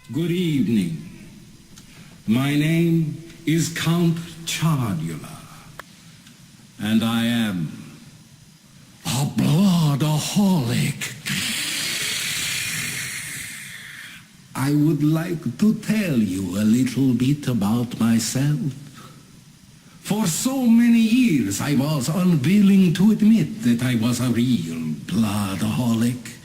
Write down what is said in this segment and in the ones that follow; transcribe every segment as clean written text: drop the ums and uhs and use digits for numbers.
Good evening. My name is Count Chardula, and I am a bloodaholic. I would like to tell you a little bit about myself. For so many years I was unwilling to admit that I was a real bloodaholic.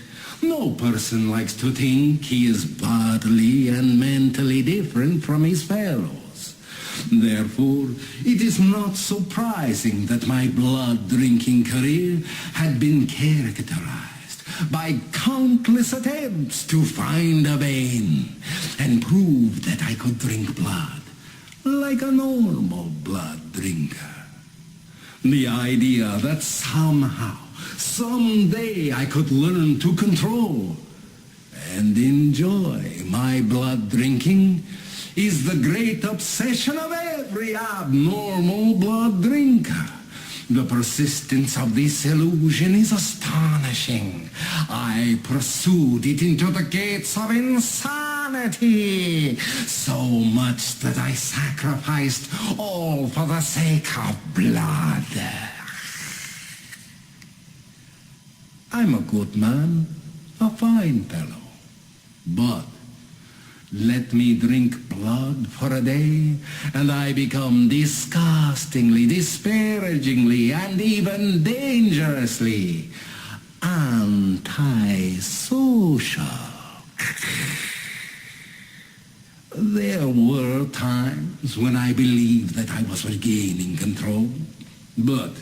No person likes to think he is bodily and mentally different from his fellows. Therefore, it is not surprising that my blood-drinking career had been characterized by countless attempts to find a vein and prove that I could drink blood like a normal blood drinker. The idea that someday I could learn to control and enjoy my blood drinking is the great obsession of every abnormal blood drinker. The persistence of this illusion is astonishing. I pursued it into the gates of insanity, so much that I sacrificed all for the sake of blood. I'm a good man, a fine fellow, but let me drink blood for a day, and I become disgustingly, disparagingly, and even dangerously antisocial. There were times when I believed that I was regaining control, but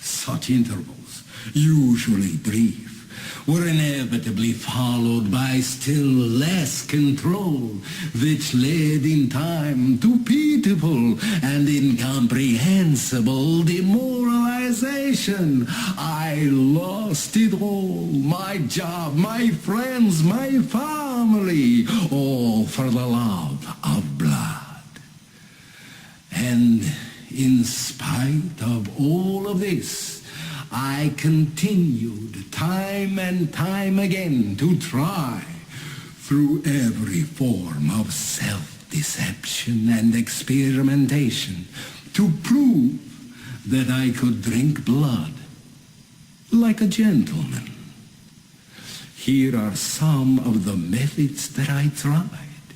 such intervals, usually brief, were inevitably followed by still less control, which led in time to pitiful and incomprehensible demoralization. I lost it all, my job, my friends, my family, all for the love of blood. And in spite of all of this, I continued time and time again to try, through every form of self-deception and experimentation, to prove that I could drink blood like a gentleman. Here are some of the methods that I tried.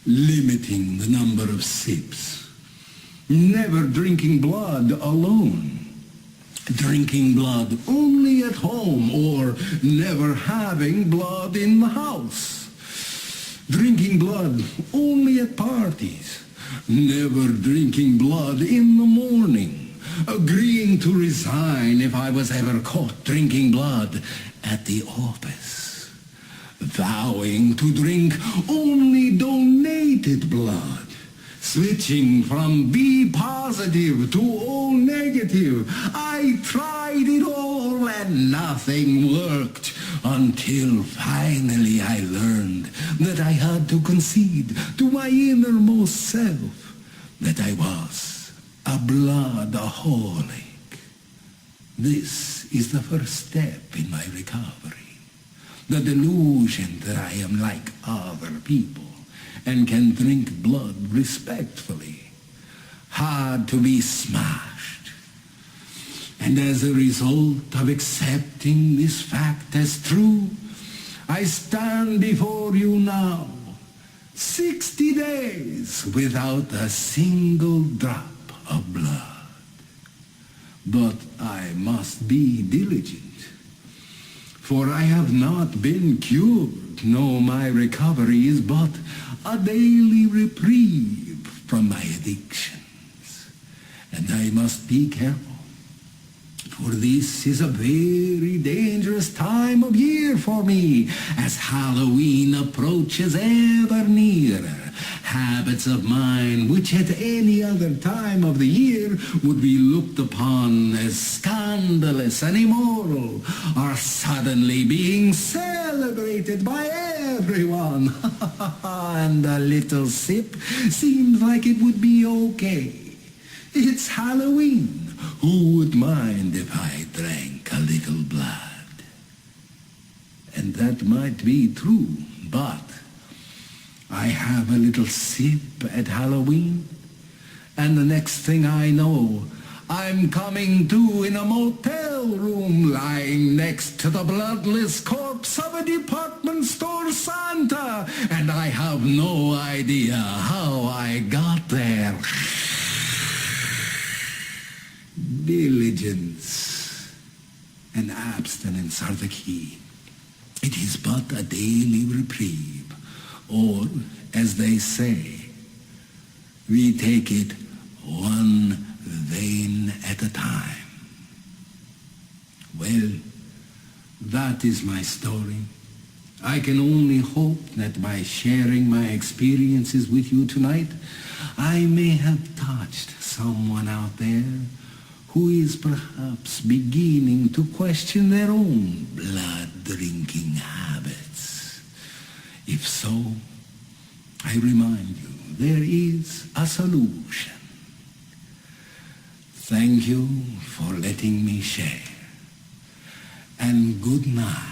Limiting the number of sips. Never drinking blood alone. Drinking blood only at home, or never having blood in the house. Drinking blood only at parties. Never drinking blood in the morning. Agreeing to resign if I was ever caught drinking blood at the office. Vowing to drink only donated blood. Switching from B positive to O negative. I tried it all and nothing worked until finally I learned that I had to concede to my innermost self that I was a bloodaholic. This is the first step in my recovery. The delusion that I am like other people and can drink blood respectfully, had to be smashed. And as a result of accepting this fact as true, I stand before you now, 60 days without a single drop of blood. But I must be diligent, for I have not been cured. No, my recovery is but a daily reprieve from my addictions. And I must be careful, for this is a very dangerous time of year for me, as Halloween approaches ever nearer. Habits of mine which at any other time of the year would be looked upon as scandalous and immoral are suddenly being celebrated by everyone. And a little sip seems like it would be okay. It's Halloween. Who would mind if I drank a little blood? And that might be true, but I have a little sip at Halloween, and the next thing I know, I'm coming to in a motel room lying next to the bloodless corpse of a department store Santa, and I have no idea how I got there. Diligence and abstinence are the key. It is but a daily reprieve, or, as they say, we take it one vein at a time. Well, that is my story. I can only hope that by sharing my experiences with you tonight, I may have touched someone out there who is perhaps beginning to question their own blood-drinking habits. If so, I remind you, there is a solution. Thank you for letting me share, and good night.